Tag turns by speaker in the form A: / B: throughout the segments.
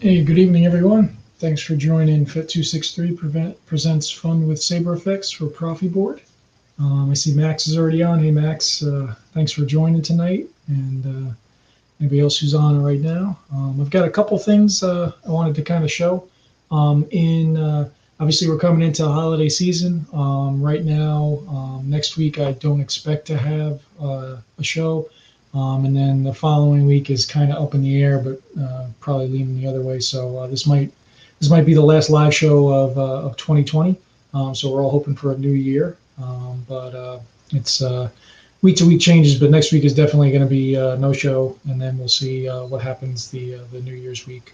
A: Hey, good evening, everyone. Thanks for joining Fett263 presents Fun with Saber Effects for Proffieboard. I see Max is already on. Hey, Max, thanks for joining tonight, and anybody else who's on right now. I've got a couple things I wanted to kind of show. Obviously, we're coming into the holiday season. Right now, next week, I don't expect to have a show. And then the following week is kind of up in the air, but probably leaning the other way. So this might be the last live show of 2020. So we're all hoping for a new year. But it's week to week changes. But next week is definitely going to be no show, and then we'll see what happens the New Year's week.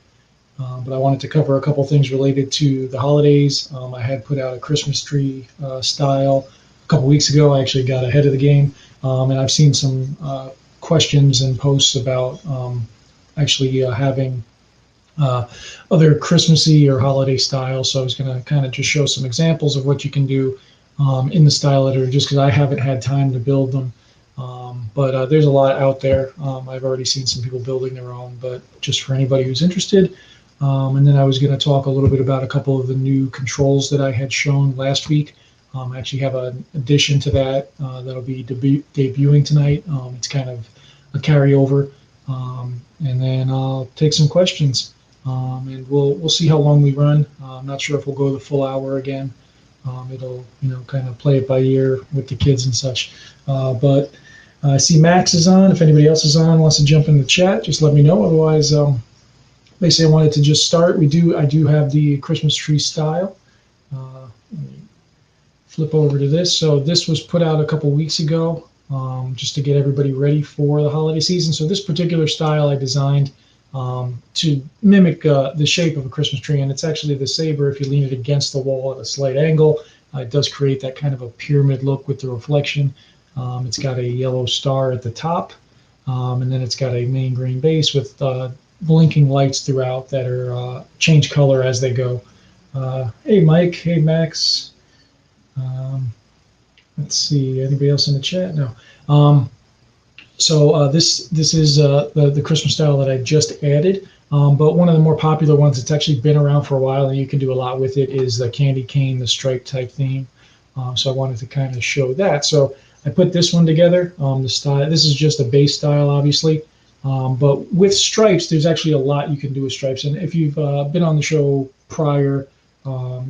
A: But I wanted to cover a couple things related to the holidays. I had put out a Christmas tree style a couple weeks ago. I actually got ahead of the game, and I've seen some questions and posts about actually having other Christmassy or holiday styles. So I was going to kind of just show some examples of what you can do in the style editor, just because I haven't had time to build them. But there's a lot out there. I've already seen some people building their own, but just for anybody who's interested. And then I was going to talk a little bit about a couple of the new controls that I had shown last week. I actually have an addition to that that'll be debuting tonight. It's kind of a carryover, and then I'll take some questions, and we'll see how long we run. I'm not sure if we'll go the full hour again. It'll kind of play it by ear with the kids and such. But I see Max is on. If anybody else is on, wants to jump in the chat, just let me know. Otherwise, basically, I wanted to just start. I do have the Christmas tree style. Flip over to this. So this was put out a couple weeks ago, just to get everybody ready for the holiday season. So this particular style I designed to mimic the shape of a Christmas tree, and it's actually the Saber. If you lean it against the wall at a slight angle, it does create that kind of a pyramid look with the reflection. It's got a yellow star at the top, and then it's got a main green base with blinking lights throughout that are change color as they go. Hey, Mike. Hey, Max. Let's see, anybody else in the chat? No. So this is the Christmas style that I just added. But one of the more popular ones that's actually been around for a while, and you can do a lot with it, is the candy cane, the stripe type theme. So I wanted to kind of show that. So I put this one together. The style. This is just a base style, obviously. But with stripes, there's actually a lot you can do with stripes. And if you've been on the show prior,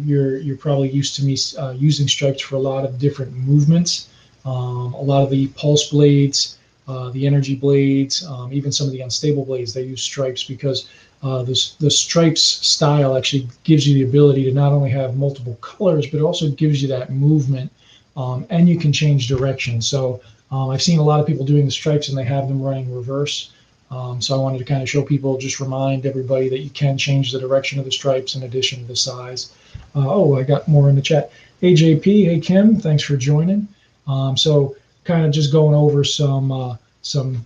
A: you're probably used to me using stripes for a lot of different movements. A lot of the pulse blades, the energy blades, even some of the unstable blades, they use stripes because the stripes style actually gives you the ability to not only have multiple colors, but it also gives you that movement, and you can change direction. So I've seen a lot of people doing the stripes and they have them running reverse. So I wanted to kind of show people, just remind everybody that you can change the direction of the stripes in addition to the size. I got more in the chat. Hey, JP. Hey, Kim. Thanks for joining. So kind of just going over some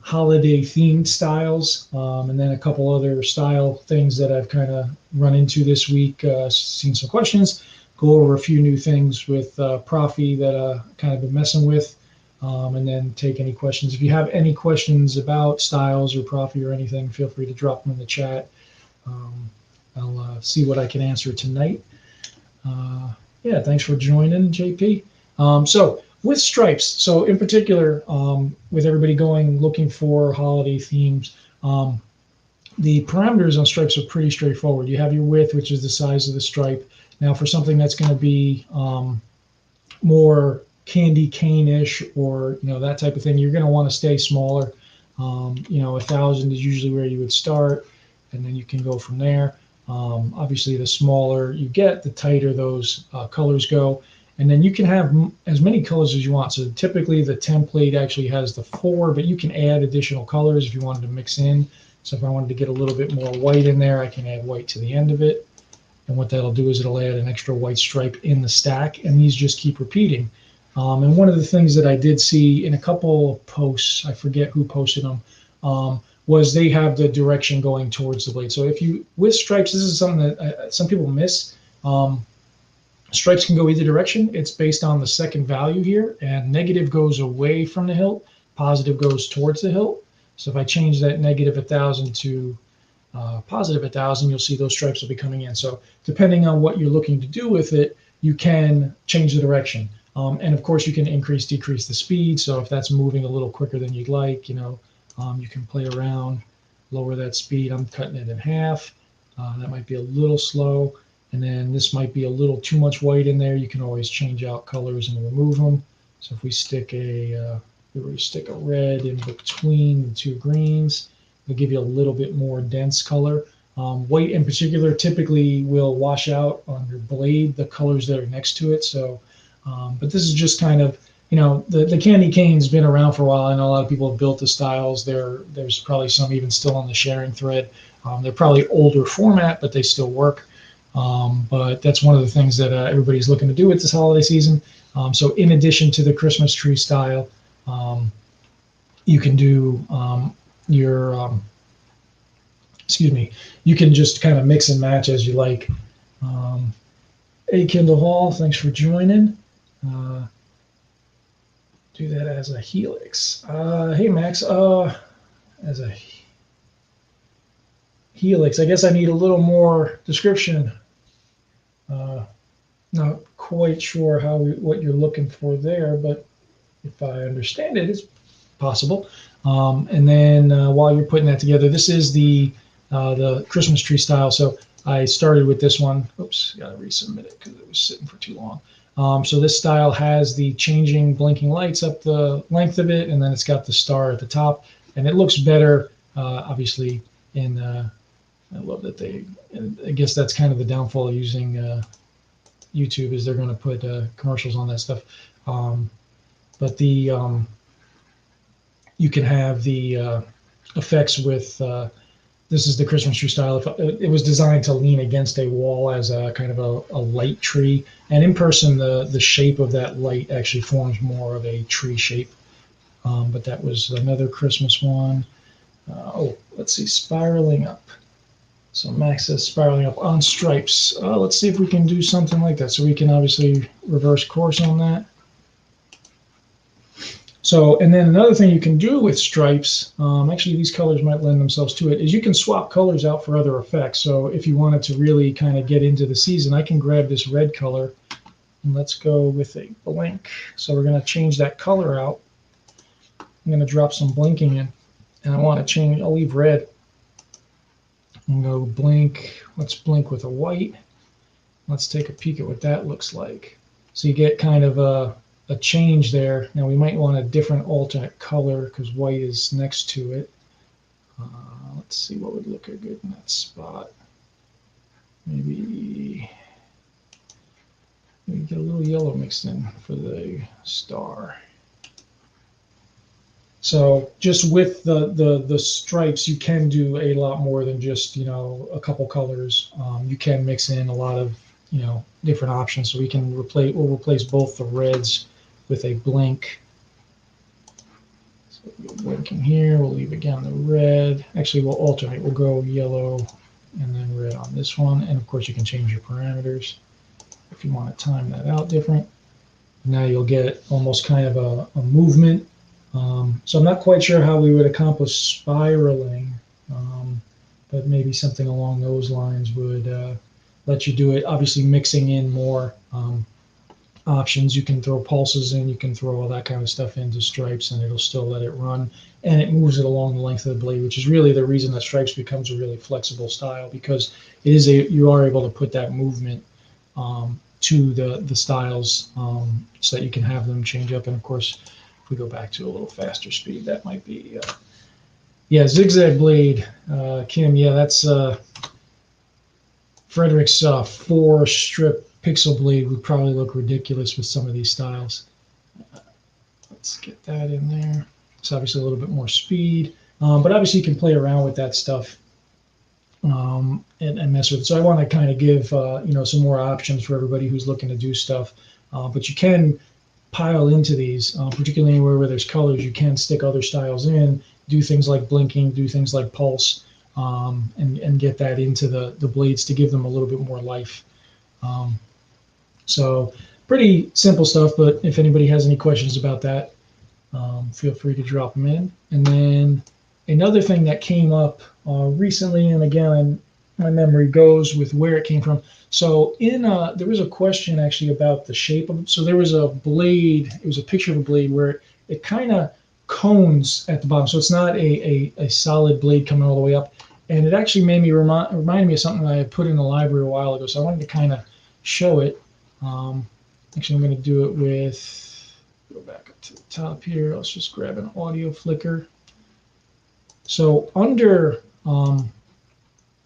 A: holiday themed styles, and then a couple other style things that I've kind of run into this week, seen some questions, go over a few new things with Proffi that I kind of been messing with. And then take any questions. If you have any questions about styles or Proffi or anything, feel free to drop them in the chat. I'll see what I can answer tonight. Yeah, thanks for joining, JP. So with stripes, so in particular, with everybody looking for holiday themes, the parameters on stripes are pretty straightforward. You have your width, which is the size of the stripe. Now for something that's going to be more candy cane-ish or that type of thing, you're going to want to stay smaller. 1,000 is usually where you would start, and then you can go from there. Obviously, the smaller you get, the tighter those colors go, and then you can have as many colors as you want. So typically, the template actually has the 4, but you can add additional colors if you wanted to mix in. So if I wanted to get a little bit more white in there, I can add white to the end of it, and what that'll do is it'll add an extra white stripe in the stack, and these just keep repeating. And one of the things that I did see in a couple of posts, I forget who posted them, was they have the direction going towards the blade. So with stripes, this is something that some people miss. Stripes can go either direction. It's based on the second value here, and negative goes away from the hilt, positive goes towards the hilt. So if I change that negative 1,000 to positive 1,000, you'll see those stripes will be coming in. So depending on what you're looking to do with it, you can change the direction. And of course, you can increase, decrease the speed. So if that's moving a little quicker than you'd like, you can play around, lower that speed. I'm cutting it in half. That might be a little slow. And then this might be a little too much white in there. You can always change out colors and remove them. So if we stick a red in between the two greens, it'll give you a little bit more dense color. White in particular typically will wash out on your blade the colors that are next to it. So, but this is just kind of, the candy cane's been around for a while. I know a lot of people have built the styles. There's probably some even still on the sharing thread. They're probably older format, but they still work. But that's one of the things that everybody's looking to do with this holiday season. So in addition to the Christmas tree style, you can do you can just kind of mix and match as you like. Hey, Kindle Hall, thanks for joining. Do that as a helix. Hey, Max, as a helix, I guess I need a little more description. Not quite sure what you're looking for there, but if I understand it, it's possible. And then while you're putting that together, this is the Christmas tree style. So I started with this one. Oops, got to resubmit it because it was sitting for too long. So this style has the changing blinking lights up the length of it, and then it's got the star at the top, and it looks better, obviously. I love that I guess that's kind of the downfall of using YouTube, is they're going to put commercials on that stuff. But you can have the effects with, this is the Christmas tree style. It was designed to lean against a wall as a kind of a light tree. And in person, the shape of that light actually forms more of a tree shape. But that was another Christmas one. Let's see, spiraling up. So Max says spiraling up on stripes. Let's see if we can do something like that. So we can obviously reverse course on that. So, and then another thing you can do with stripes, actually these colors might lend themselves to it, is you can swap colors out for other effects. So if you wanted to really kind of get into the season, I can grab this red color and let's go with a blink. So we're going to change that color out. I'm going to drop some blinking in, and I want to change, I'll leave red. And go blink. Let's blink with a white. Let's take a peek at what that looks like. So you get kind of a change there. Now we might want a different alternate color because white is next to it. Let's see what would look good in that spot. Maybe get a little yellow mixed in for the star. So just with the stripes, you can do a lot more than just, a couple colors. You can mix in a lot of, different options. So we'll replace both the reds with a blink. So we'll blink in here. We'll leave again the red. Actually, we'll alternate. We'll go yellow and then red on this one. And of course, you can change your parameters if you want to time that out different. Now you'll get almost kind of a movement. So I'm not quite sure how we would accomplish spiraling, but maybe something along those lines would let you do it. Obviously, mixing in more options. You can throw pulses in, you can throw all that kind of stuff into stripes, and it'll still let it run. And it moves it along the length of the blade, which is really the reason that stripes becomes a really flexible style, because you are able to put that movement to the styles so that you can have them change up. And of course, if we go back to a little faster speed, that might be, zigzag blade, Kim, that's Frederick's 4-strip pixel blade would probably look ridiculous with some of these styles. Let's get that in there. It's obviously a little bit more speed, but obviously you can play around with that stuff and mess with it. So I want to kind of give, some more options for everybody who's looking to do stuff, but you can pile into these, particularly where there's colors. You can stick other styles in, do things like blinking, do things like pulse, and get that into the blades to give them a little bit more life. So pretty simple stuff, but if anybody has any questions about that, feel free to drop them in. And then Another thing that came up recently, and again, my memory goes with where it came from. So there was a question actually about the shape of it. So there was a blade. It was a picture of a blade where it kind of cones at the bottom. So it's not a solid blade coming all the way up. And it actually made me remind me of something that I had put in the library a while ago. So I wanted to kind of show it. Actually, I'm going to do it with, go back up to the top here. Let's just grab an audio flicker. So under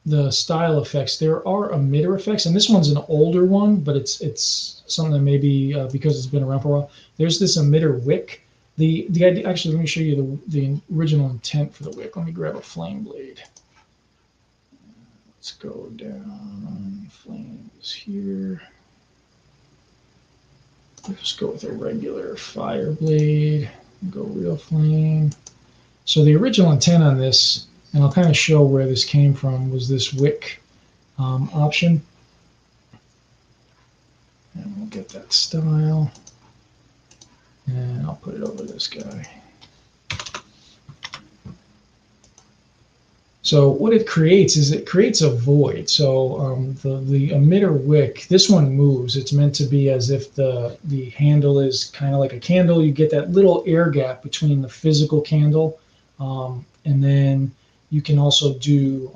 A: the style effects, there are emitter effects, and this one's an older one, but it's something that maybe because it's been around for a while. There's this emitter wick. The idea, actually, let me show you the original intent for the wick. Let me grab a flame blade. Let's go down. Flames here. Let's go with a regular fire blade. Go real flame. So the original intent on this, and I'll kind of show where this came from, was this wick option. And we'll get that style. And I'll put it over this guy. So what it creates is it creates a void. So the emitter wick, this one moves. It's meant to be as if the handle is kind of like a candle. You get that little air gap between the physical candle, and then you can also do,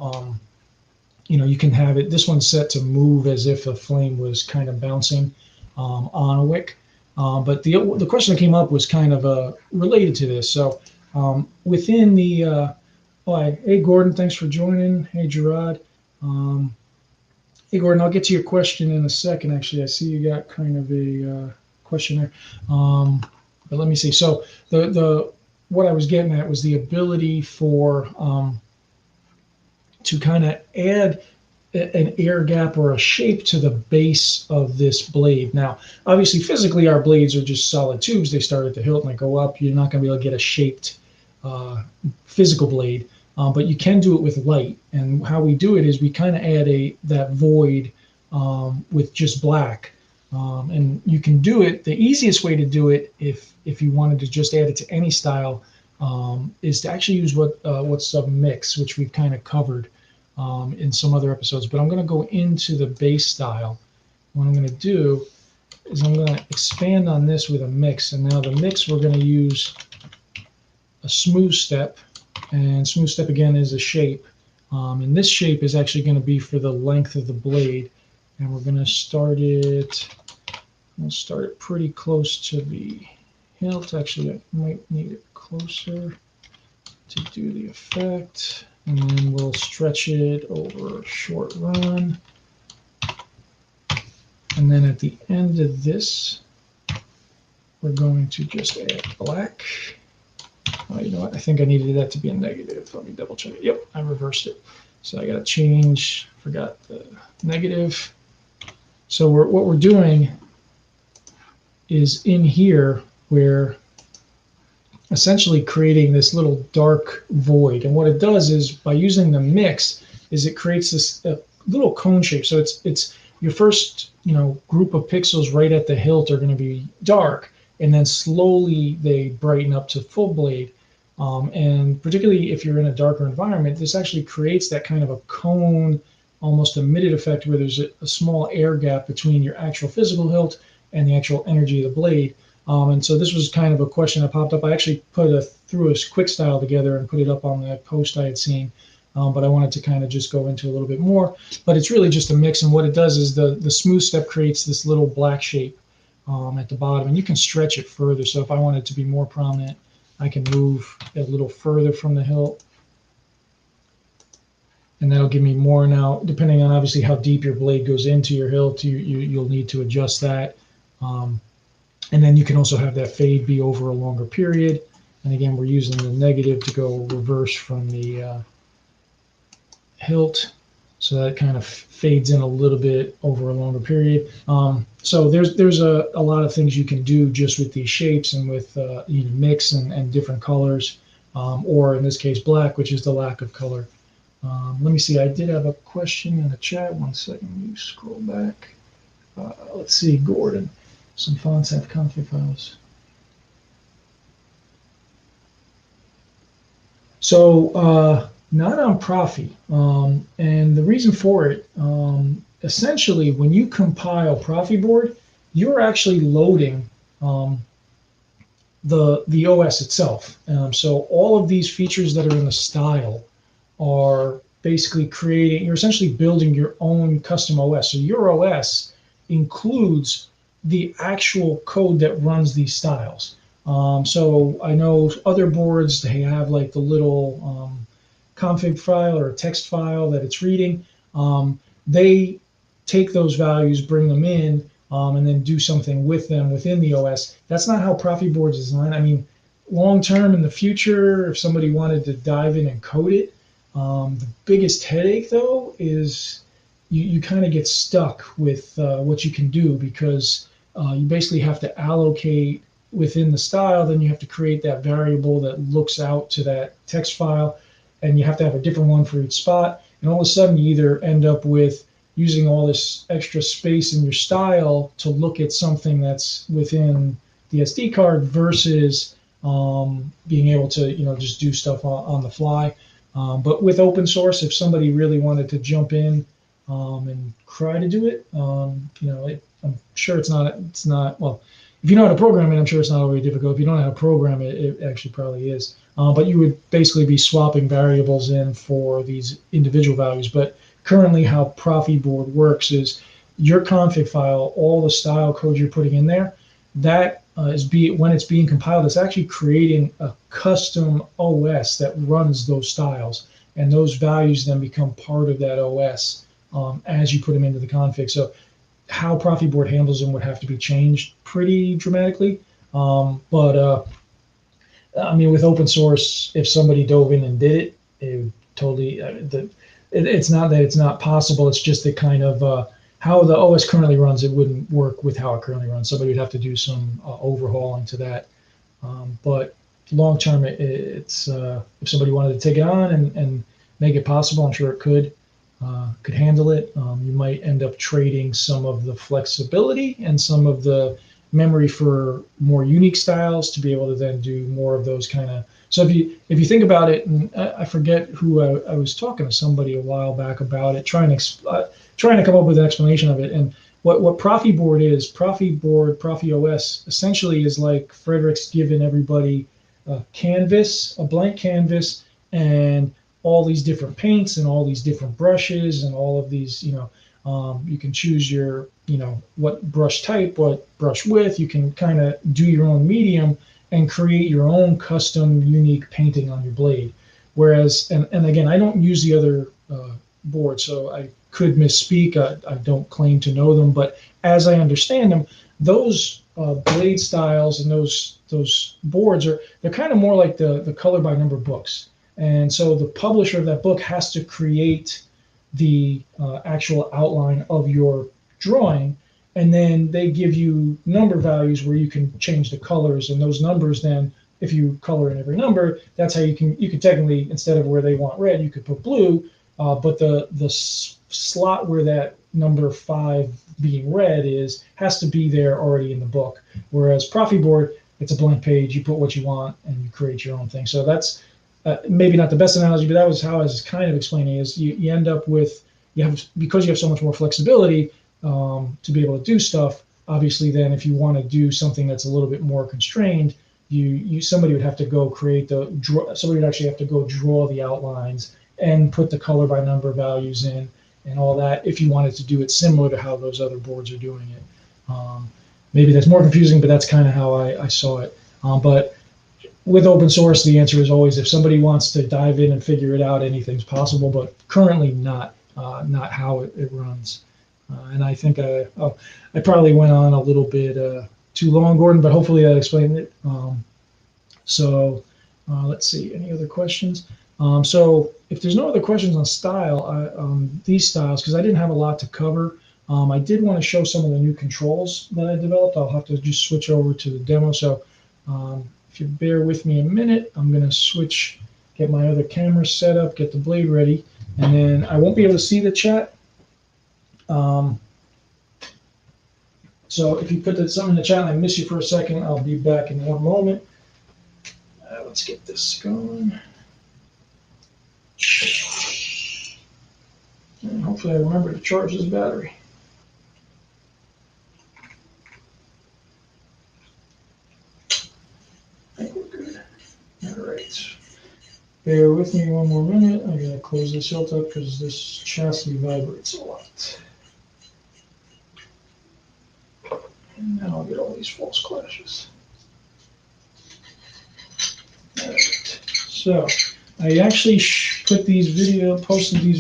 A: you can have it, this one's set to move as if a flame was kind of bouncing on a wick. But the question that came up was kind of related to this. So within the, hey, Gordon, thanks for joining. Hey, Gerard. Hey, Gordon, I'll get to your question in a second. Actually, I see you got kind of a question there. But let me see. So what I was getting at was the ability for to kind of add an air gap or a shape to the base of this blade. Now, obviously, physically, our blades are just solid tubes. They start at the hilt and they go up. You're not going to be able to get a shaped physical blade, but you can do it with light. And how we do it is we kind of add that void with just black. And you can do it. The easiest way to do it, if you wanted to just add it to any style, is to actually use what's a mix, which we've kind of covered in some other episodes. But I'm going to go into the base style. What I'm going to do is I'm going to expand on this with a mix. And now the mix, we're going to use a smooth step. And smooth step, again, is a shape. And this shape is actually going to be for the length of the blade. And we're going to start it, we'll start it pretty close to the hilt. Actually, I might need it closer to do the effect. And then we'll stretch it over a short run. And then at the end of this, we're going to just add black. Oh, you know what? I think I needed that to be a negative. Let me double check it. Yep, I reversed it. So I got to change, forgot the negative. So what we're doing is in here, we're essentially creating this little dark void. And what it does is, by using the mix, is it creates this little cone shape. So it's your first group of pixels right at the hilt are going to be dark, and then slowly they brighten up to full blade. And particularly if you're in a darker environment, this actually creates that kind of a cone, almost emitted effect, where there's a small air gap between your actual physical hilt and the actual energy of the blade. And so this was kind of a question that popped up. I actually threw a quick style together and put it up on the post I had seen, but I wanted to kind of just go into a little bit more. But it's really just a mix, and what it does is the smooth step creates this little black shape at the bottom, and you can stretch it further. So if I want it to be more prominent, I can move a little further from the hilt, and that'll give me more. Now, depending on obviously how deep your blade goes into your hilt, you'll need to adjust that. And then you can also have that fade be over a longer period. And again, we're using the negative to go reverse from the hilt. So that kind of fades in a little bit over a longer period. So there's a lot of things you can do just with these shapes and with mix and different colors, or in this case black, which is the lack of color. Let me see. I did have a question in the chat. One second. Let me scroll back. Let's see, Gordon. Some fonts have config files. So not on Profi, and the reason for it, essentially, when you compile Proffieboard, you're actually loading the OS itself. So all of these features that are in the style are basically creating. You're essentially building your own custom OS. So your OS includes the actual code that runs these styles. So I know other boards, they have like the little config file or a text file that it's reading. They take those values, bring them in, and then do something with them within the OS. That's not how Proffieboard is designed. I mean, long term in the future, if somebody wanted to dive in and code it, the biggest headache though is you kind of get stuck with what you can do, because you basically have to allocate within the style. Then you have to create that variable that looks out to that text file, and you have to have a different one for each spot. And all of a sudden, you either end up with using all this extra space in your style to look at something that's within the SD card versus being able to, just do stuff on the fly. But with open source, if somebody really wanted to jump in and try to do it, I'm sure it's not, well, if you know how to program it, I'm sure it's not very difficult. If you don't know how to program it, it actually probably is. But you would basically be swapping variables in for these individual values. But currently how Proffieboard works is your config file, all the style code you're putting in there, that when it's being compiled, it's actually creating a custom OS that runs those styles, and those values then become part of that OS as you put them into the config. So how Proffieboard handles them would have to be changed pretty dramatically. But I mean, with open source, if somebody dove in and did it, it would totally. It's not that it's not possible. It's just the kind of how the OS currently runs. It wouldn't work with how it currently runs. Somebody would have to do some overhauling to that. But long term, it's if somebody wanted to take it on and make it possible, I'm sure it could handle it. You might end up trading some of the flexibility and some of the memory for more unique styles to be able to then do more of those kind of. So if you think about it, and I forget who I was talking to somebody a while back about it, trying to come up with an explanation of it. And what Proffieboard is, ProffiOS, essentially is like Frederick's given everybody a blank canvas, and all these different paints and all these different brushes and all of these, you can choose your, what brush type, what brush width. You can kind of do your own medium and create your own custom unique painting on your blade. Whereas, and again, I don't use the other boards, so I could misspeak. I don't claim to know them, but as I understand them, those blade styles and those boards they're kind of more like the color by number books. And so the publisher of that book has to create the actual outline of your drawing, and then they give you number values where you can change the colors, and those numbers then, if you color in every number, that's how you can technically, instead of where they want red, you could put blue, but the slot where that number 5 being red has to be there already in the book. Whereas Proffieboard, it's a blank page, you put what you want and you create your own thing. So that's maybe not the best analogy, but that was how I was kind of explaining is you end up with, because you have so much more flexibility to be able to do stuff. Obviously, then if you want to do something that's a little bit more constrained, somebody would have to go somebody would actually have to go draw the outlines and put the color by number values in and all that if you wanted to do it similar to how those other boards are doing it. Maybe that's more confusing, but that's kind of how I saw it. But with open source, the answer is always, if somebody wants to dive in and figure it out, anything's possible, but currently not how it runs. And I think I probably went on a little bit too long, Gordon, but hopefully that explained it. So let's see, any other questions? So if there's no other questions on style, these styles, because I didn't have a lot to cover, I did want to show some of the new controls that I developed. I'll have to just switch over to the demo. So if you bear with me a minute, I'm going to get my other camera set up, get the blade ready, and then I won't be able to see the chat. So if you put something in the chat and I miss you for a second, I'll be back in one moment. Let's get this going. And hopefully I remember to charge this battery. I think we're good. All right. Bear with me one more minute. I'm going to close this hilt up because this chassis vibrates a lot. And then I'll get all these false clashes. All right. So I actually posted these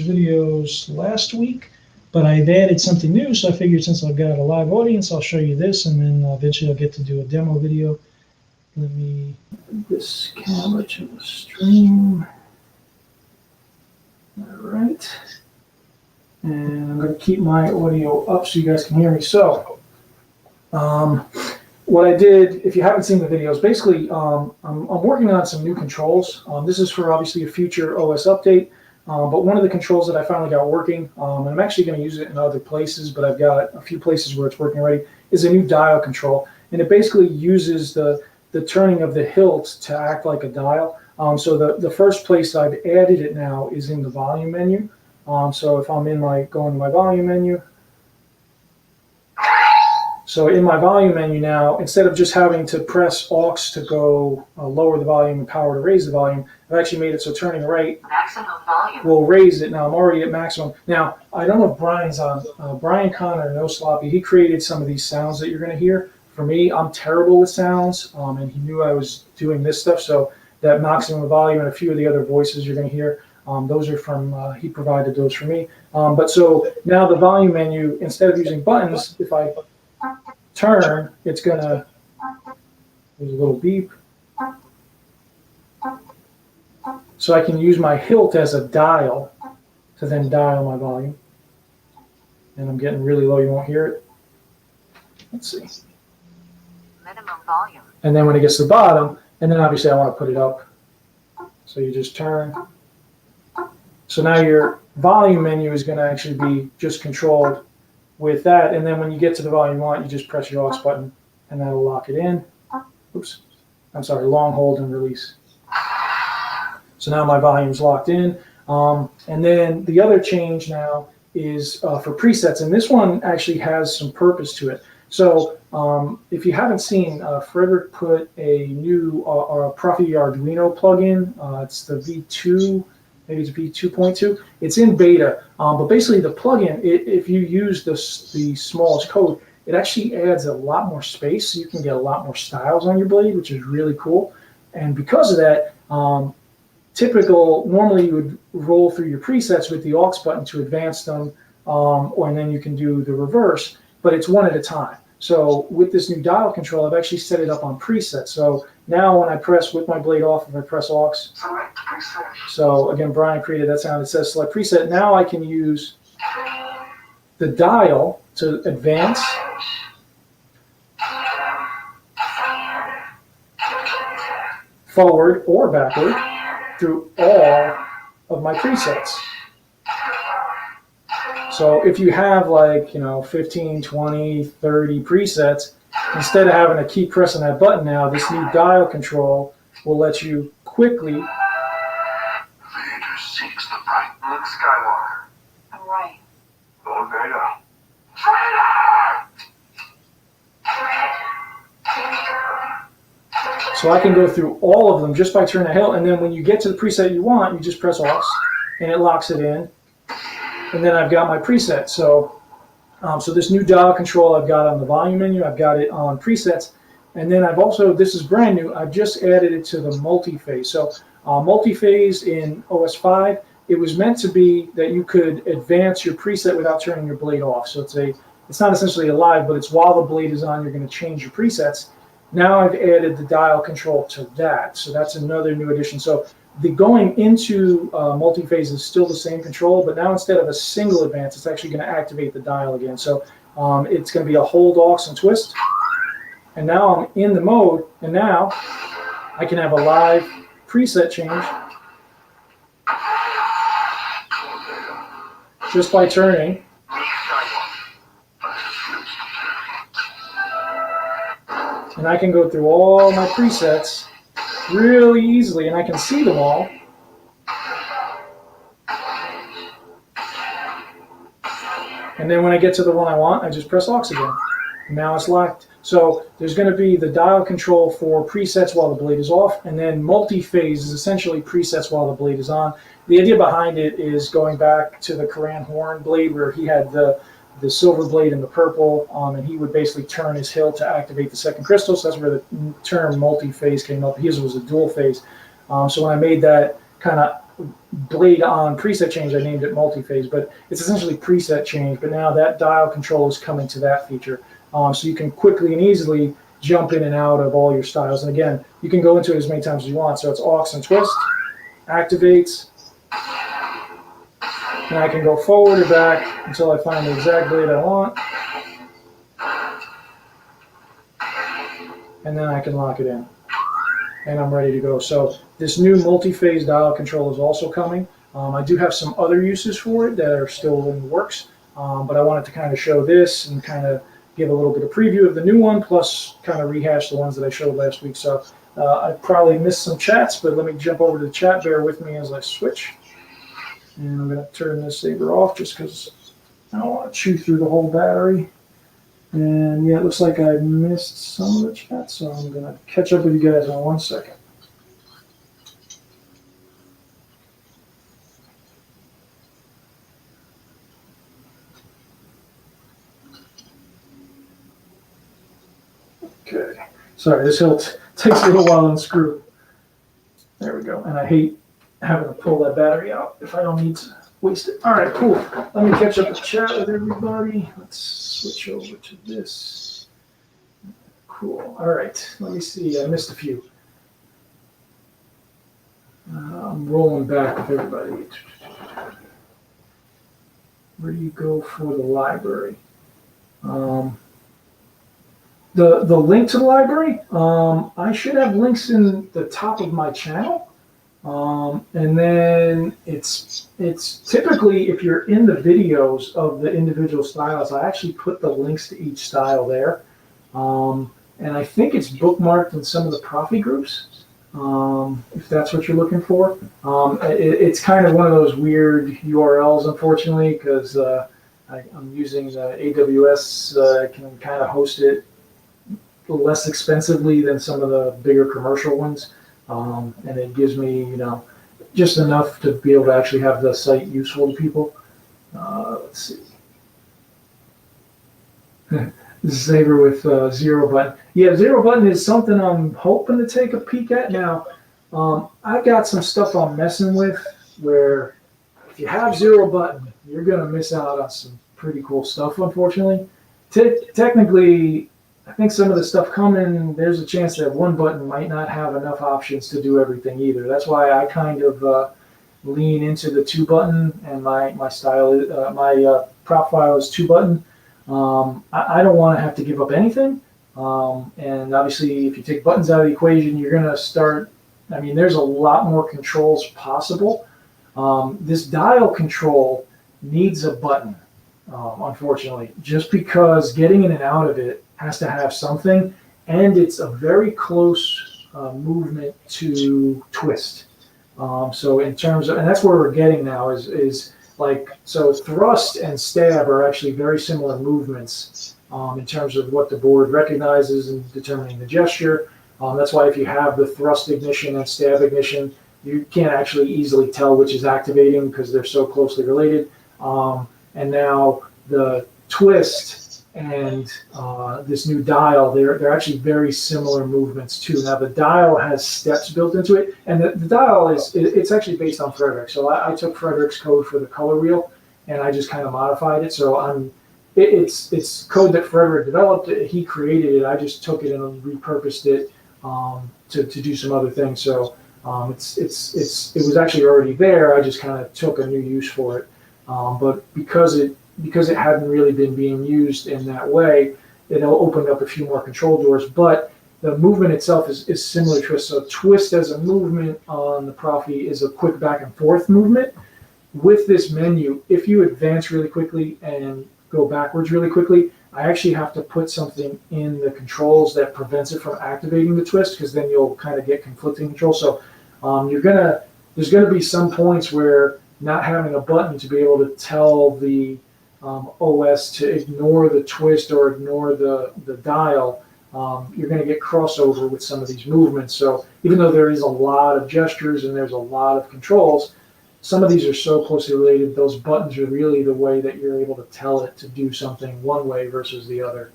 A: videos last week, but I've added something new. So I figured since I've got a live audience, I'll show you this, and then eventually I'll get to do a demo video. Let me bring this camera to the stream. All right. And I'm going to keep my audio up so you guys can hear me. So, what I did, if you haven't seen the videos, basically I'm working on some new controls. This is for obviously a future OS update, but one of the controls that I finally got working, and I'm actually going to use it in other places, but I've got a few places where it's working already, is a new dial control. And it basically uses the turning of the hilt to act like a dial. So the first place I've added it now is in the volume menu. So if I'm go into my volume menu. So in my volume menu now, instead of just having to press aux to go lower the volume and power to raise the volume, I've actually made it so turning right maximum volume will raise it. Now I'm already at maximum. Now I don't know if Brian's on. Brian Connor, No Sloppy, he created some of these sounds that you're going to hear. For me, I'm terrible with sounds, and he knew I was doing this stuff, so that maximum volume and a few of the other voices you're going to hear, those are from, he provided those for me. But so now the volume menu, instead of using buttons, if I turn, it's going to, there's a little beep. So I can use my hilt as a dial to then dial my volume. And I'm getting really low, you won't hear it. Let's see.
B: Minimum volume.
A: And then when it gets to the bottom, and then obviously I want to put it up. So you just turn. So now your volume menu is going to actually be just controlled with that. And then when you get to the volume you want, you just press your aux button and that'll lock it in. Oops. I'm sorry, long hold and release. So now my volume's locked in. And then the other change now is for presets. And this one actually has some purpose to it. So if you haven't seen, Frederick put a new Proffi Arduino plugin. It's the V2, maybe it's V2.2. It's in beta, but basically the plugin, if you use the smallest code, it actually adds a lot more space, so you can get a lot more styles on your blade, which is really cool. And because of that, normally you would roll through your presets with the aux button to advance them, and then you can do the reverse, but it's one at a time. So with this new dial control, I've actually set it up on preset. So now when I press with my blade off, if I press aux, so again, Brian created that sound. It says select preset. Now I can use the dial to advance, forward or backward through all of my presets. So if you have 15, 20, 30 presets, instead of having to keep pressing that button now, this new dial control will let you quickly.
B: Vader seeks the bright Luke Skywalker. I'm right. Lord Vader.
A: So I can go through all of them just by turning the hilt, and then when you get to the preset you want, you just press aux, and it locks it in. And then I've got my preset. So this new dial control I've got on the volume menu, I've got it on presets, and then I've also, this is brand new, I've just added it to the multi-phase. So multi-phase in OS 5, it was meant to be that you could advance your preset without turning your blade off. So it's not essentially a live, but it's while the blade is on, you're going to change your presets. Now I've added the dial control to that. So that's another new addition. So the going into multi-phase is still the same control, but now instead of a single advance, it's actually going to activate the dial again. So it's going to be a hold, aux, and twist. And now I'm in the mode, and now I can have a live preset change just by turning. And I can go through all my presets really easily, and I can see them all. And then when I get to the one I want, I just press aux again. And now it's locked. So there's going to be the dial control for presets while the blade is off, and then multi-phase is essentially presets while the blade is on. The idea behind it is going back to the Koran Horn blade where he had the silver blade and the purple, and he would basically turn his hilt to activate the second crystal. So that's where the term multi-phase came up. His was a dual phase. So when I made that kind of blade on preset change, I named it multi-phase, but it's essentially preset change. But now that dial control is coming to that feature. So you can quickly and easily jump in and out of all your styles. And again, you can go into it as many times as you want. So it's aux and twist, activates, and I can go forward or back until I find the exact blade I want. And then I can lock it in. And I'm ready to go. So this new multi-phase dial control is also coming. I do have some other uses for it that are still in the works, but I wanted to kind of show this and kind of give a little bit of preview of the new one, plus kind of rehash the ones that I showed last week. So I probably missed some chats, but let me jump over to the chat. Bear with me as I switch. And I'm going to turn this Saber off just because I don't want to chew through the whole battery. And yeah, it looks like I missed some of the chat, so I'm going to catch up with you guys in 1 second. Okay. Sorry, this hilt takes a little while to unscrew. There we go. And I hate having to pull that battery out if I don't need to waste it. All right, cool. Let me catch up the chat with everybody. Let's switch over to this. Cool. All right. Let me see. I missed a few. I'm rolling back with everybody. Where do you go for the library? The link to the library, I should have links in the top of my channel. And then it's typically, if you're in the videos of the individual styles, I actually put the links to each style there. And I think it's bookmarked in some of the Proffi groups, if that's what you're looking for. It's kind of one of those weird URLs, unfortunately, because I'm using AWS, can kind of host it less expensively than some of the bigger commercial ones. And it gives me, just enough to be able to actually have the site useful to people. Let's see. Saber with zero button. Yeah, zero button is something I'm hoping to take a peek at. Now, I've got some stuff I'm messing with where if you have zero button, you're going to miss out on some pretty cool stuff, unfortunately. Technically, I think some of the stuff coming, there's a chance that one button might not have enough options to do everything either. That's why I kind of lean into the 2-button, and my style, my prop file is 2-button. I don't want to have to give up anything. And obviously, if you take buttons out of the equation, you're going to start, there's a lot more controls possible. This dial control needs a button, unfortunately, just because getting in and out of it has to have something, and it's a very close movement to twist. So in terms of, and that's where we're getting now is like, so thrust and stab are actually very similar movements in terms of what the board recognizes in determining the gesture. That's why if you have the thrust ignition and stab ignition, you can't actually easily tell which is activating because they're so closely related. And now the twist and this new dial, they're actually very similar movements too. Now the dial has steps built into it, and the dial it's actually based on Frederick. So I took Frederick's code for the color wheel, and I just kind of modified it. So it's code that Frederick developed. He created it. I just took it and repurposed it to do some other things. So it was actually already there. I just kind of took a new use for it. But because it hadn't really been being used in that way, it opened up a few more control doors. But the movement itself is similar to twist. So twist as a movement on the Proffi is a quick back and forth movement. With this menu, if you advance really quickly and go backwards really quickly, I actually have to put something in the controls that prevents it from activating the twist, because then you'll kind of get conflicting controls. So there's gonna be some points where not having a button to be able to tell the OS to ignore the twist or ignore the dial, you're going to get crossover with some of these movements. So even though there is a lot of gestures and there's a lot of controls, some of these are so closely related, those buttons are really the way that you're able to tell it to do something one way versus the other.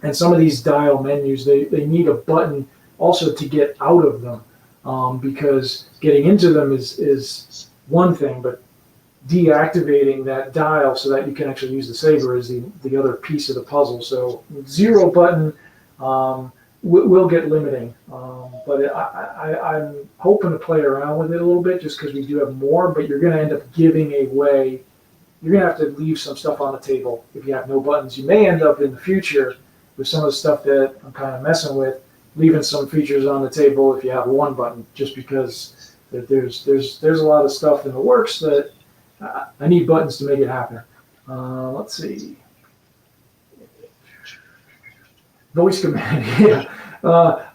A: And some of these dial menus, they need a button also to get out of them, because getting into them is one thing, but deactivating that dial so that you can actually use the saber is the other piece of the puzzle. So 0 button will get limiting, but I'm hoping to play around with it a little bit just because we do have more, but you're going to end up giving away, you're going to have to leave some stuff on the table if you have no buttons. You may end up in the future with some of the stuff that I'm kind of messing with, leaving some features on the table if you have 1 button, just because there's a lot of stuff in the works that I need buttons to make it happen. Let's see. Voice command, yeah.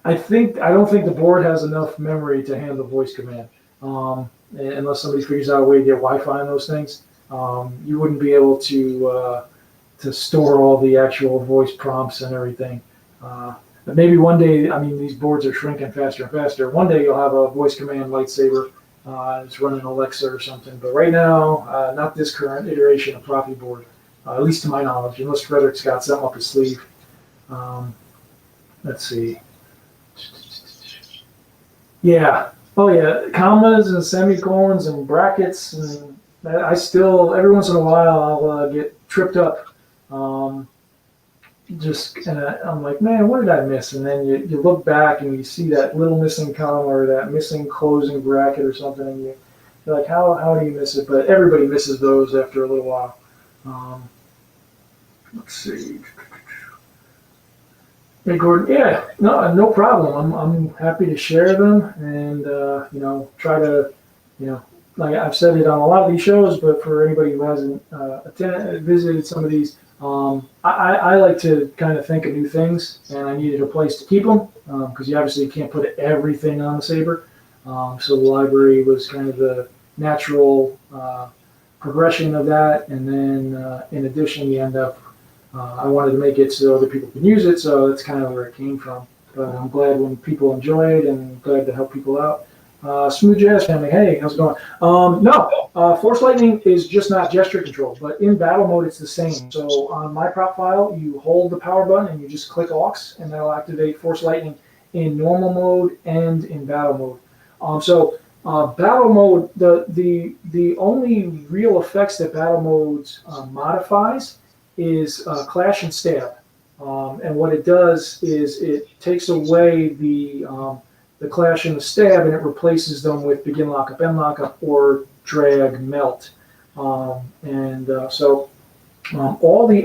A: I don't think the board has enough memory to handle voice command. Unless somebody figures out a way to get Wi-Fi on those things, you wouldn't be able to store all the actual voice prompts and everything. But maybe one day, I mean, these boards are shrinking faster and faster. One day you'll have a voice command lightsaber. It's running Alexa or something. But right now, not this current iteration of Proffieboard, at least to my knowledge, unless Frederick's got something up his sleeve. Let's see. Yeah. Oh, yeah. Commas and semicolons and brackets. And I still, every once in a while, I'll get tripped up. I'm like, man, what did I miss? And then you look back and you see that little missing comma or that missing closing bracket or something, and you're like, how do you miss it? But everybody misses those after a little while. Let's see. Hey, Gordon. Yeah, no problem. I'm happy to share them and try to, like I've said it on a lot of these shows, but for anybody who hasn't visited some of these, I like to kind of think of new things, and I needed a place to keep them because you obviously can't put everything on the Saber. So the library was kind of the natural progression of that, and then in addition, you end up. I wanted to make it so other people can use it, so that's kind of where it came from. But I'm glad when people enjoy it, and glad to help people out. Smooth Jazz family, hey, how's it going? Force Lightning is just not gesture control, but in battle mode it's the same. So on my prop file, you hold the power button and you just click aux, and that'll activate Force Lightning in normal mode and in battle mode. Battle mode, the only real effects that battle modes modifies is clash and stab, and what it does is it takes away the clash and the stab, and it replaces them with begin lockup, end lockup, or drag melt. All the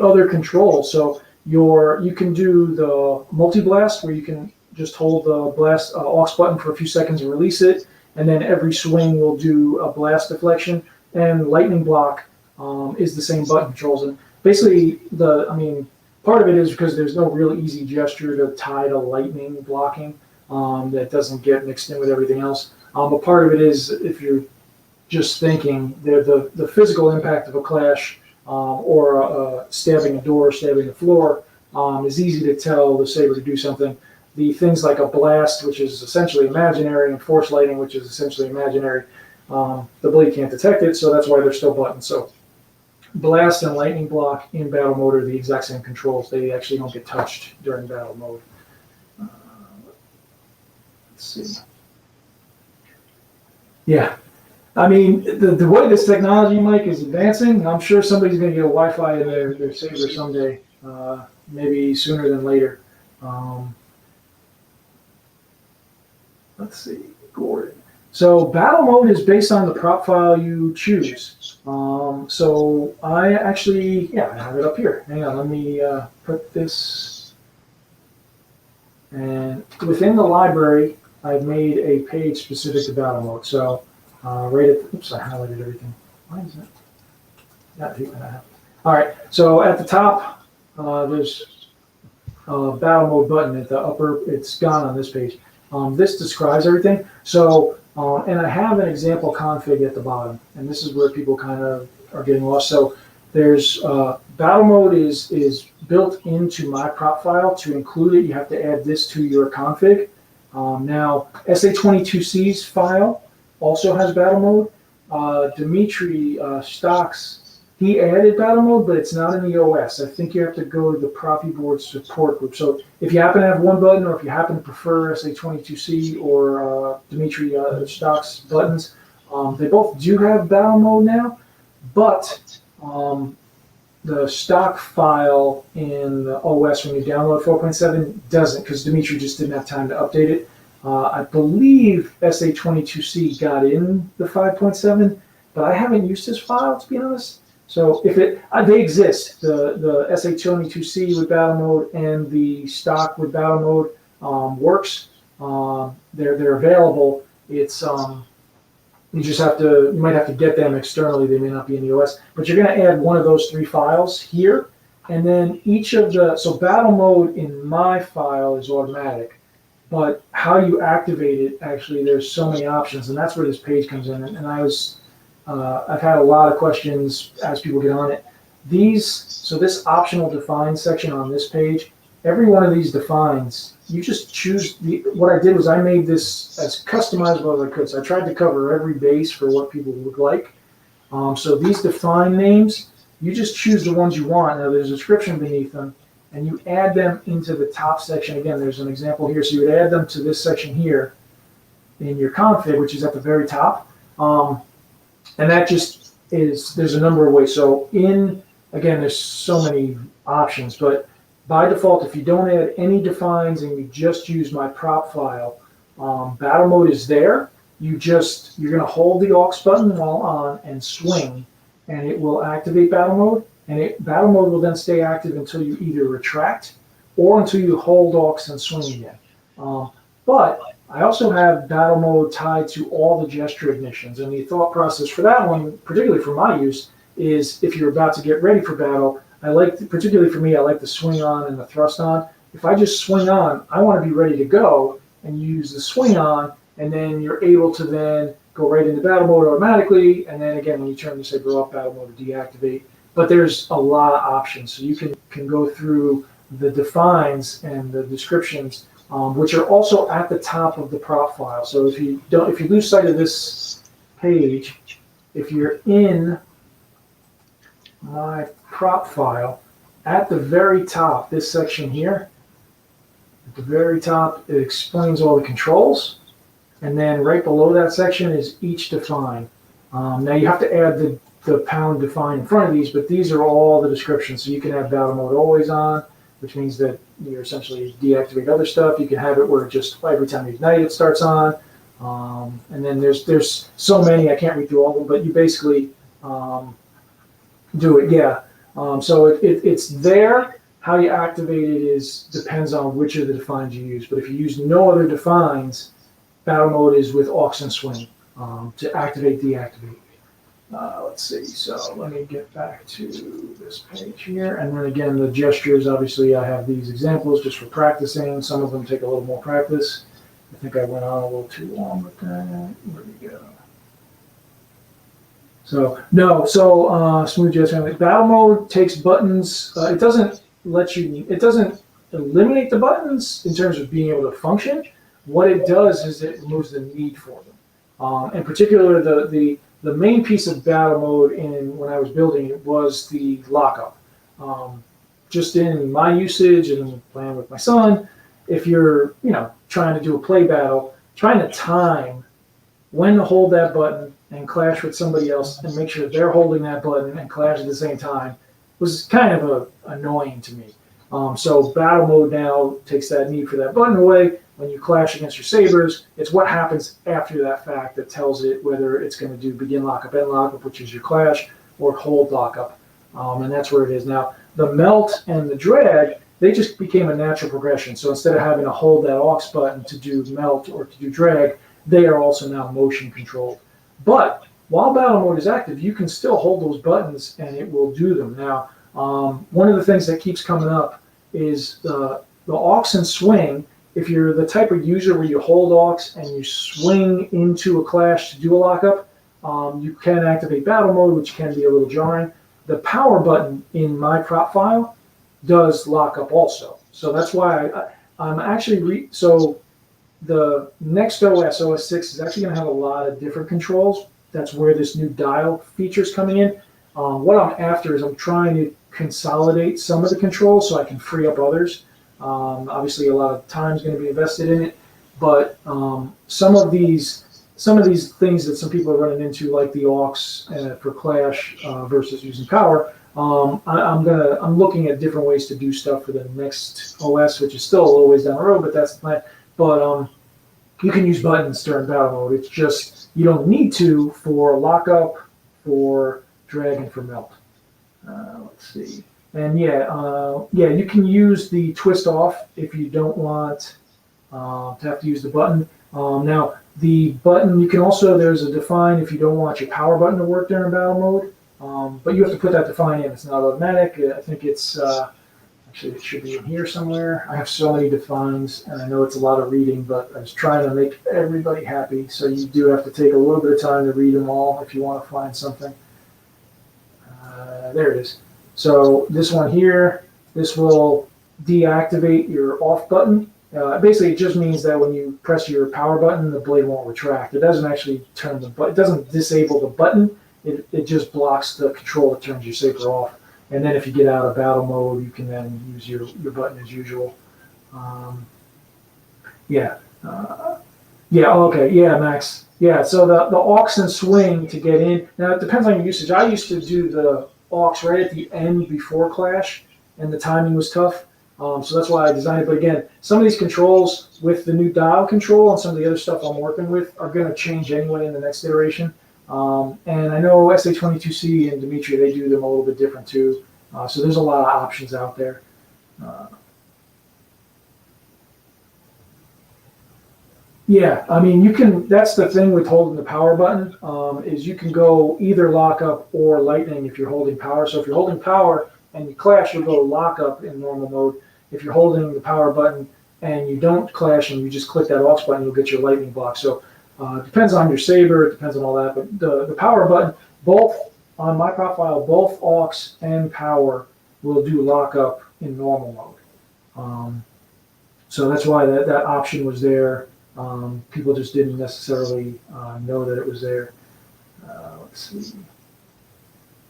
A: other controls, so you can do the multi-blast where you can just hold the blast aux button for a few seconds and release it, and then every swing will do a blast deflection, and lightning block is the same button controls. And basically, part of it is because there's no real easy gesture to tie to lightning blocking. That doesn't get mixed in with everything else. But part of it is if you're just thinking the physical impact of a clash or stabbing a door, stabbing the floor is easy to tell the Saber to do something. The things like a blast, which is essentially imaginary, and force lightning, which is essentially imaginary, the blade can't detect it, so that's why they're still buttons. So blast and lightning block in battle mode are the exact same controls. They actually don't get touched during battle mode. Let's see. Yeah. I mean, the way this technology, Mike, is advancing, I'm sure somebody's going to get a Wi-Fi in their Saber someday, maybe sooner than later. Let's see, Gordon. So battle mode is based on the prop file you choose. So I actually, I have it up here. Hang on, let me put this. And within the library, I've made a page specific to battle mode. So right at, oops, I highlighted everything. Why is that? All right, so at the top, there's a battle mode button at the upper, it's gone on this page. This describes everything. So, and I have an example config at the bottom, and this is where people kind of are getting lost. So there's battle mode is built into my prop file. To include it, you have to add this to your config. Now, SA22C's file also has battle mode. Dimitri Stocks, he added battle mode, but it's not in the OS. I think you have to go to the Proffieboard support group. So if you happen to have one button, or if you happen to prefer SA22C or Dimitri Stocks buttons, they both do have battle mode now, but the stock file in the OS when you download 4.7 doesn't, because Dimitri just didn't have time to update it. I believe SA22C got in the 5.7, but I haven't used his file, to be honest. So if they exist, the SA22C with battle mode and the stock with battle mode works. They're available. It's you might have to get them externally. They may not be in the OS, but you're going to add one of those 3 files here, and then so battle mode in my file is automatic, but how you activate it, actually, there's so many options, and that's where this page comes in. And I've had a lot of questions as people get on it. So this optional define section on this page, every one of these defines, you just choose what I did was I made this as customizable as I could. So I tried to cover every base for what people would like. So these define names, you just choose the ones you want. Now there's a description beneath them, and you add them into the top section. Again, there's an example here. So you would add them to this section here in your config, which is at the very top. And that just there's a number of ways. So again, there's so many options, but by default, if you don't add any defines and you just use my prop file, battle mode is there. You're going to hold the aux button while on and swing, and it will activate battle mode. And battle mode will then stay active until you either retract or until you hold aux and swing again. But I also have battle mode tied to all the gesture ignitions, and the thought process for that one, particularly for my use, is if you're about to get ready for battle, particularly for me, I like the swing on and the thrust on. If I just swing on, I want to be ready to go, and you use the swing on, and then you're able to then go right into battle mode automatically, and then again, when you turn the saber off, battle mode to deactivate. But there's a lot of options, so you can go through the defines and the descriptions, which are also at the top of the prop file. So if you lose sight of this page, if you're in my prop file, at the very top, this section here, at the very top, it explains all the controls, and then right below that section is each define. Now you have to add the pound define in front of these, but these are all the descriptions. So you can have battle mode always on, which means that you essentially deactivate other stuff. You can have it where just every time you ignite it starts on, and then there's so many, I can't read through all of them, but you basically do it, yeah. So it's there. How you activate it depends on which of the defines you use. But if you use no other defines, battle mode is with aux and swing to activate, deactivate. Let's see. So let me get back to this page here, and then again the gestures. Obviously, I have these examples just for practicing. Some of them take a little more practice. I think I went on a little too long with that. Where do we go? Smooth gesture. Battle mode takes buttons. It doesn't eliminate the buttons in terms of being able to function. What it does is it removes the need for them. In particular, the main piece of battle mode when I was building it was the lockup. Just in my usage and playing with my son, if you're trying to do a play battle, trying to time when to hold that button and clash with somebody else and make sure they're holding that button and clash at the same time was kind of annoying to me. So battle mode now takes that need for that button away. When you clash against your sabers, it's what happens after that fact that tells it whether it's going to do begin lockup, end lockup, which is your clash, or hold lockup. And that's where it is now. The melt and the drag, they just became a natural progression. So instead of having to hold that aux button to do melt or to do drag, they are also now motion controlled. But while battle mode is active, you can still hold those buttons and it will do them. Now, one of the things that keeps coming up is the aux and swing. If you're the type of user where you hold aux and you swing into a clash to do a lockup, you can activate battle mode, which can be a little jarring. the power button in my prop file does lock up also. So that's why I'm actually, so the next OS, OS 6, is actually going to have a lot of different controls. That's where this new dial feature is coming in. What I'm after is I'm trying to consolidate some of the controls so I can free up others. Obviously, a lot of time is going to be invested in it, but some of these things that some people are running into, like the aux for Clash versus using power, I'm looking at different ways to do stuff for the next OS, which is still a little ways down the road, but that's the plan. But you can use buttons during battle mode. It's just you don't need to for lockup, for drag, and for melt. Let's see. And yeah, you can use the twist off if you don't want to have to use the button. Now, the button, you can also, there's a define if you don't want your power button to work during battle mode, but you have to put that define in. It's not automatic. I think it's, actually it should be in here somewhere. I have so many defines, and I know it's a lot of reading, but I was trying to make everybody happy, so you do have to take a little bit of time to read them all if you want to find something. There it is. So this one here, this will deactivate your off button. Basically, it just means that when you press your power button, the blade won't retract. It doesn't actually turn the button. It doesn't disable the button. It just blocks the control that turns your saber off. And then if you get out of battle mode, you can then use your button as usual. Yeah. Okay. Yeah, Max. Yeah. So the aux and swing to get in. Now it depends on your usage. I used to do the aux right at the end before Clash, and the timing was tough. So that's why I designed it. But again, some of these controls with the new dial control and some of the other stuff I'm working with are going to change anyway in the next iteration. And I know SA22C and Dimitri, they do them a little bit different too. So there's a lot of options out there. Yeah, I mean, you can, that's the thing with holding the power button, is you can go either lockup or lightning if you're holding power. So if you're holding power and you clash, you'll go lockup in normal mode. If you're holding the power button and you don't clash and you just click that aux button, you'll get your lightning block. So it depends on your saber, it depends on all that, but the power button, both on my profile, both aux and power will do lockup in normal mode. So that's why that option was there. People just didn't necessarily know that it was there. Let's see.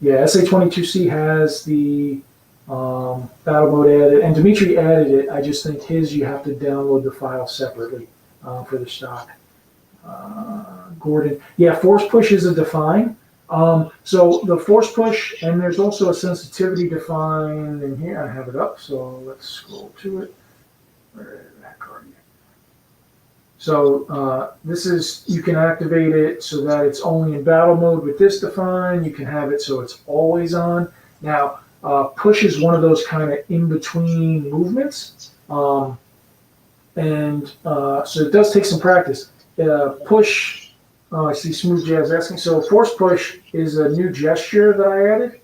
A: Yeah, SA22C has the battle mode added, and Dimitri added it. I just think his, you have to download the file separately for the stock. Gordon, yeah, force push is a define. So the force push, and there's also a sensitivity define in here. I have it up, so let's scroll to it. Where is that card? So this is, you can activate it so that it's only in battle mode with this define. You can have it so it's always on. Now, push is one of those kind of in-between movements. So it does take some practice. Push, I see Smooth Jazz asking. So force push is a new gesture that I added.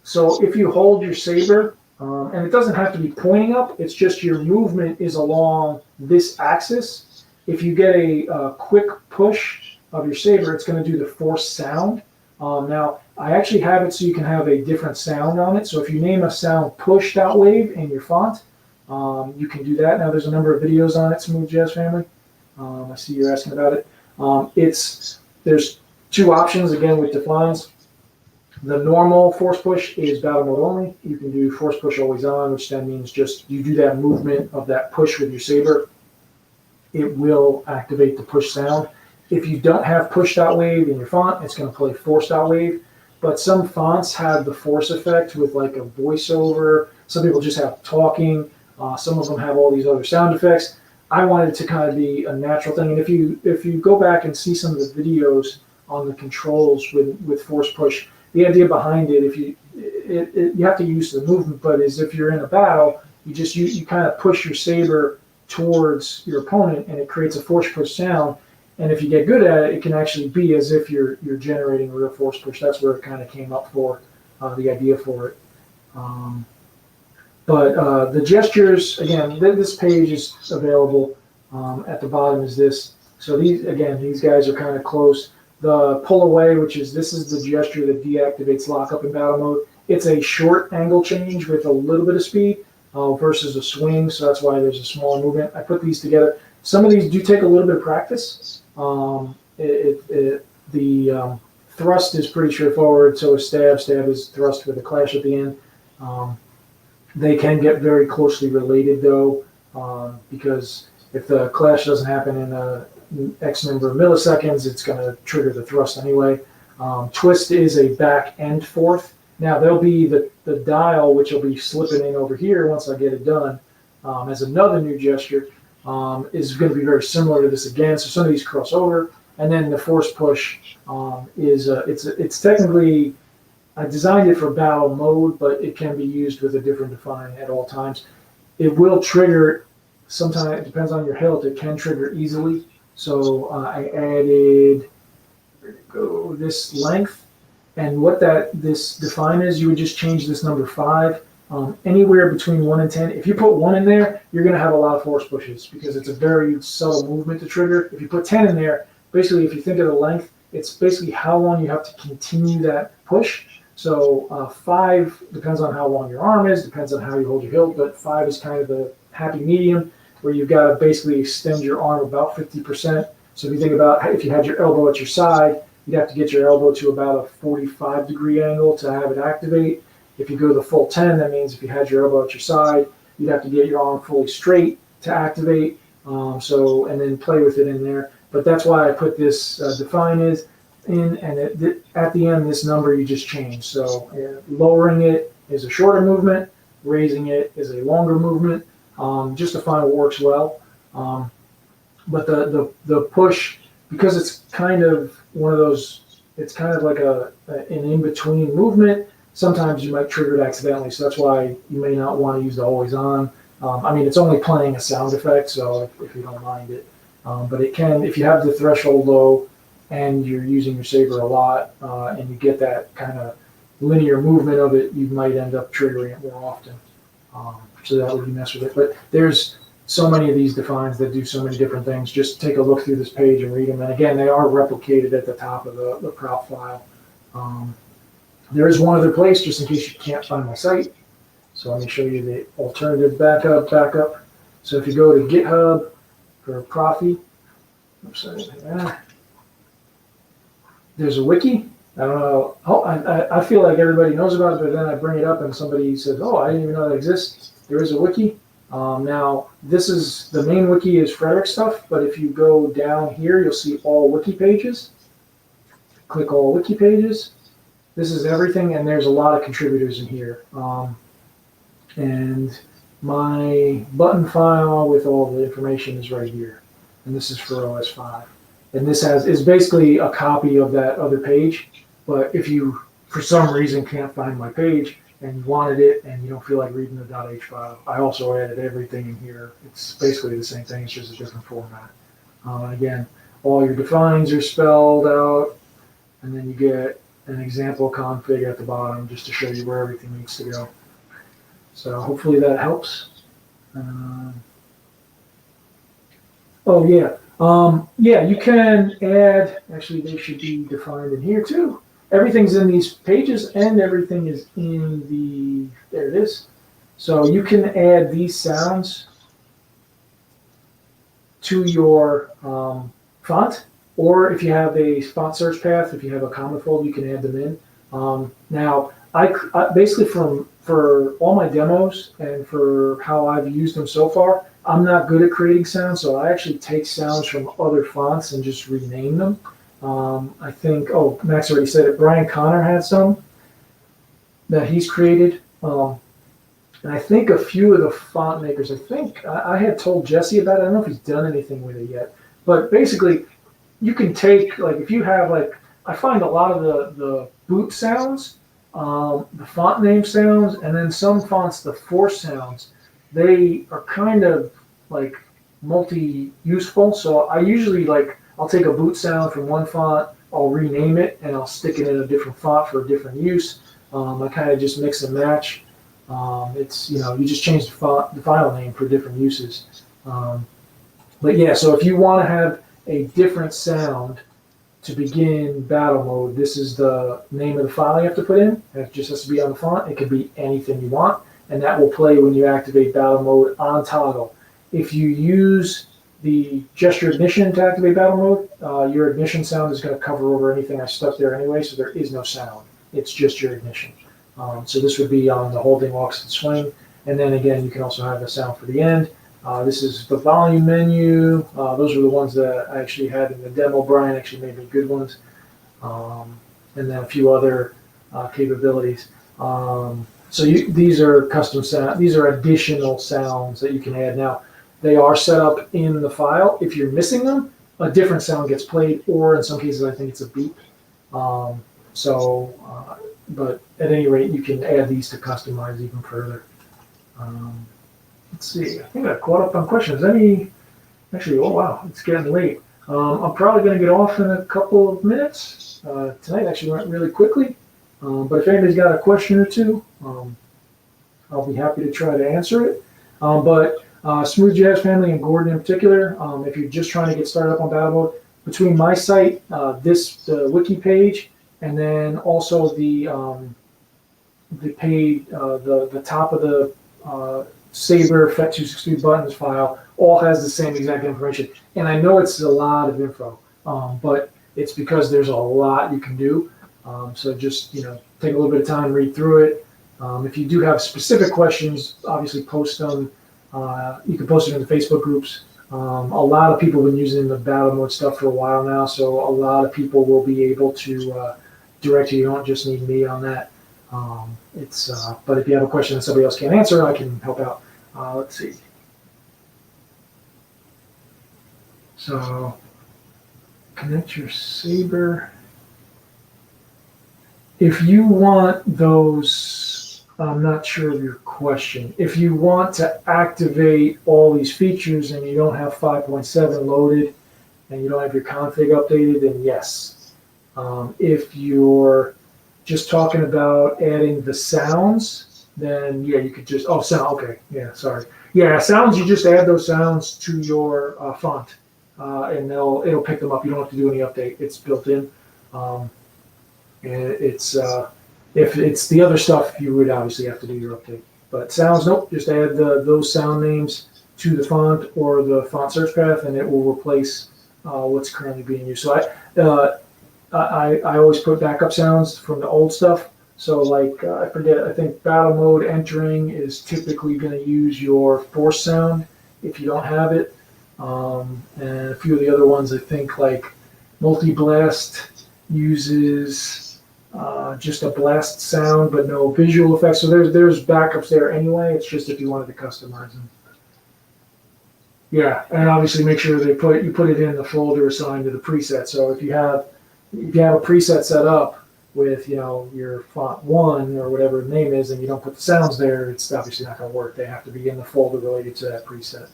A: So if you hold your saber, and it doesn't have to be pointing up, it's just your movement is along this axis. If you get a quick push of your saber, it's going to do the force sound. Now, I actually have it so you can have a different sound on it. So if you name a sound push.wave in your font, you can do that. Now, there's a number of videos on it, Smooth Jazz family. I see you're asking about it. There's two options, again, with defines. The normal force push is battle mode only. You can do force push always on, which then means just you do that movement of that push with your saber. It will activate the push sound. If you don't have push.wave in your font, it's going to play force.wave. But some fonts have the force effect with like a voiceover. Some people just have talking. Some of them have all these other sound effects. I wanted it to kind of be a natural thing. And if you go back and see some of the videos on the controls with force push, the idea behind it, you have to use the movement, but is if you're in a battle, you kind of push your saber towards your opponent, and it creates a force push sound. And if you get good at it, it can actually be as if you're generating a real force push. That's where it kind of came up for the idea for it. But the gestures, again, this page is available. At the bottom is this. So these guys are kind of close. The pull away, this is the gesture that deactivates lockup in battle mode. it's a short angle change with a little bit of speed versus a swing, so that's why there's a smaller movement. I put these together. Some of these do take a little bit of practice. The thrust is pretty straightforward, so is stab. Stab is thrust with a clash at the end. They can get very closely related, though, because if the clash doesn't happen in X number of milliseconds, it's going to trigger the thrust anyway. Twist is a back and forth. Now, there'll be the dial, which will be slipping in over here once I get it done, as another new gesture, is going to be very similar to this again. So some of these cross over. And then the force push it's technically, I designed it for battle mode, but it can be used with a different define at all times. It will trigger, sometimes it depends on your hilt, it can trigger easily. So I added, where'd it go, this length. And what this define is, you would just change this number 5. Anywhere between 1 and 10. If you put 1 in there, you're going to have a lot of force pushes because it's a very subtle movement to trigger. If you put 10 in there, basically, if you think of the length, it's basically how long you have to continue that push. So 5 depends on how long your arm is, depends on how you hold your hilt, but 5 is kind of the happy medium where you've got to basically extend your arm about 50%. So if you think about if you had your elbow at your side, you'd have to get your elbow to about a 45-degree angle to have it activate. If you go the full 10, that means if you had your elbow at your side, you'd have to get your arm fully straight to activate. And then play with it in there. But that's why I put this define is in, and at the end, this number you just change. So lowering it is a shorter movement, raising it is a longer movement, just to find what works well. But the push, because it's kind of one of those, it's kind of like an in-between movement, sometimes you might trigger it accidentally. So that's why you may not want to use the always on. I mean, it's only playing a sound effect, so if you don't mind it. But it can, if you have the threshold low and you're using your saber a lot, and you get that kind of linear movement of it, you might end up triggering it more often. So that would be mess with it. But there's so many of these defines that do so many different things. Just take a look through this page and read them. And again, they are replicated at the top of the prop file. There is one other place, just in case you can't find my site. So let me show you the alternative backup. So if you go to GitHub for Proffi, there's a wiki. I don't know. I feel like everybody knows about it, but then I bring it up and somebody says, "Oh, I didn't even know that exists." There is a wiki. Now, the main wiki is Frederick stuff, but if you go down here, you'll see all wiki pages. Click all wiki pages. This is everything, and there's a lot of contributors in here. And my button file with all the information is right here. And this is for OS 5. And this is basically a copy of that other page. But if you, for some reason, can't find my page and you wanted it and you don't feel like reading the .h file, I also added everything in here. It's basically the same thing, it's just a different format. Again, all your defines are spelled out, and then you get an example config at the bottom just to show you where everything needs to go. So hopefully that helps. You can add, actually they should be defined in here too. Everything's in these pages and everything is in there it is. So you can add these sounds to your font, or if you have a font search path, if you have a comment folder, you can add them in. Now, I basically for all my demos and for how I've used them so far, I'm not good at creating sounds, so I actually take sounds from other fonts and just rename them. I think, Max already said it, Brian Connor had some that he's created. And I think a few of the font makers, I had told Jesse about it. I don't know if he's done anything with it yet. But basically, you can take, if you have, I find a lot of the boot sounds, the font name sounds, and then some fonts, the force sounds, they are kind of multi-useful. So I usually I'll take a boot sound from one font, I'll rename it, and I'll stick it in a different font for a different use. I kind of just mix and match. It's, you just change the file name for different uses. But yeah, so if you want to have a different sound to begin battle mode, this is the name of the file you have to put in. It just has to be on the font. It could be anything you want, and that will play when you activate battle mode on toggle. If you use the gesture ignition to activate battle mode, your ignition sound is going to cover over anything I stuck there anyway, so there is no sound. It's just your ignition. So this would be on the holding, walks, and swing. And then again, you can also have a sound for the end. This is the volume menu. Those are the ones that I actually had in the demo. Brian actually made me good ones. And then a few other capabilities. These are custom sound. These are additional sounds that you can add. Now, they are set up in the file. If you're missing them, a different sound gets played, or in some cases, I think it's a beep. But at any rate, you can add these to customize even further. Let's see. I think I caught up on questions. Actually, oh wow, it's getting late. I'm probably going to get off in a couple of minutes. Tonight actually went really quickly. But if anybody's got a question or two, I'll be happy to try to answer it. Smooth Jazz Family and Gordon in particular, if you're just trying to get started up on battle mode, between my site, the wiki page, and then also the page, the top of the Saber Fett263 buttons file all has the same exact information. And I know it's a lot of info, but it's because there's a lot you can do. So just take a little bit of time, read through it. If you do have specific questions, obviously post them. You can post it in the Facebook groups. A lot of people have been using the battle mode stuff for a while now, so a lot of people will be able to direct you. You don't just need me on that. But if you have a question that somebody else can't answer, I can help out. Let's see. So connect your Saber. If you want those, I'm not sure of your question. If you want to activate all these features and you don't have 5.7 loaded and you don't have your config updated, then yes. If you're just talking about adding the sounds, then yeah, you could just, sound, okay, yeah, sorry. Yeah, sounds, you just add those sounds to your font and it'll pick them up. You don't have to do any update. It's built in. If it's the other stuff, you would obviously have to do your update. But sounds, nope, just add those sound names to the font or the font search path, and it will replace what's currently being used. So I always put backup sounds from the old stuff. So like I forget, I think battle mode entering is typically going to use your force sound if you don't have it, and a few of the other ones I think like multi-blast uses just a blast sound but no visual effects. So there's backups there anyway. It's just if you wanted to customize them. Yeah, and obviously make sure you put it in the folder assigned to the preset. So if you have a preset set up with your font 1 or whatever the name is, and you don't put the sounds there, it's obviously not going to work. They have to be in the folder related to that preset.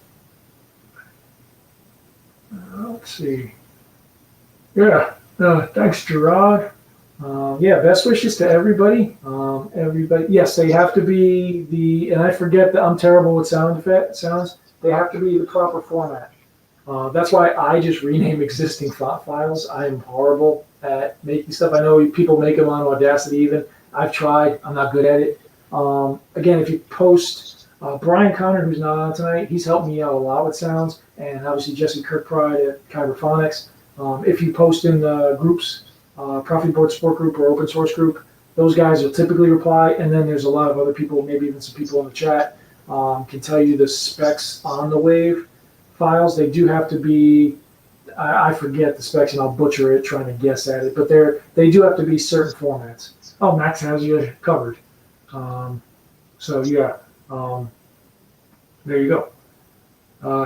A: Let's see. Yeah, thanks, Gerard. Yeah, best wishes to everybody. Everybody, yes, they have to be and I forget that I'm terrible with sound effect sounds. They have to be the proper format. That's why I just rename existing font files. I'm horrible at making stuff. I know people make them on Audacity even. I've tried. I'm not good at it. Again, if you post, Brian Connor, who's not on tonight, he's helped me out a lot with sounds, and obviously Jesse Kirkbride at Kyberphonics. If you post in the groups, Proffieboard support group or open source group, those guys will typically reply, and then there's a lot of other people, maybe even some people in the chat, can tell you the specs on the wave files. They do have to be, I forget the specs and I'll butcher it trying to guess at it, but they do have to be certain formats. Oh, Max has you covered. So yeah, there you go.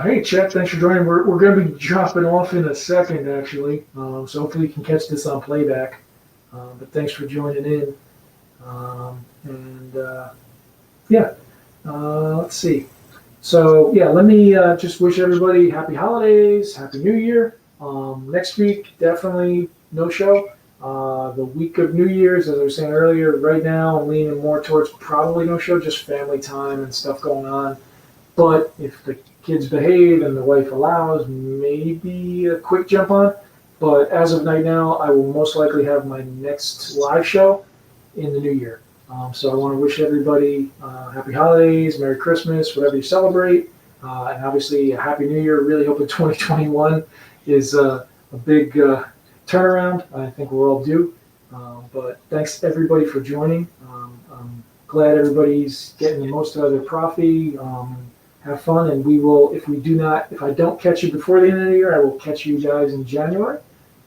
A: Hey, Chet, thanks for joining. We're going to be dropping off in a second, actually. So hopefully you can catch this on playback. But thanks for joining in. Yeah, let's see. So yeah, let me just wish everybody happy holidays, happy New Year. Next week, definitely no show. The week of New Year's, as I was saying earlier, right now I'm leaning more towards probably no show, just family time and stuff going on. But if the kids behave and the wife allows, maybe a quick jump on. But as of right now, I will most likely have my next live show in the new year. So I want to wish everybody happy holidays, Merry Christmas, whatever you celebrate, and obviously a Happy New Year. Really hoping 2021 is a big turnaround. I think we're all due. But thanks everybody for joining. I'm glad everybody's getting the most out of their Proffi. Have fun, and we will. If I don't catch you before the end of the year, I will catch you guys in January.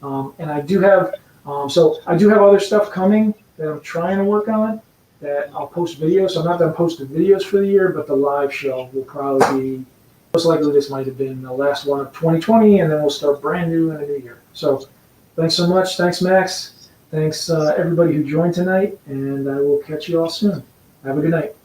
A: And I do have other stuff coming that I'm trying to work on that I'll post videos. So I'm not done posting videos for the year, but the live show will probably be, most likely this might have been the last one of 2020, and then we'll start brand new in the new year. So thanks so much. Thanks, Max. Thanks everybody who joined tonight, and I will catch you all soon. Have a good night.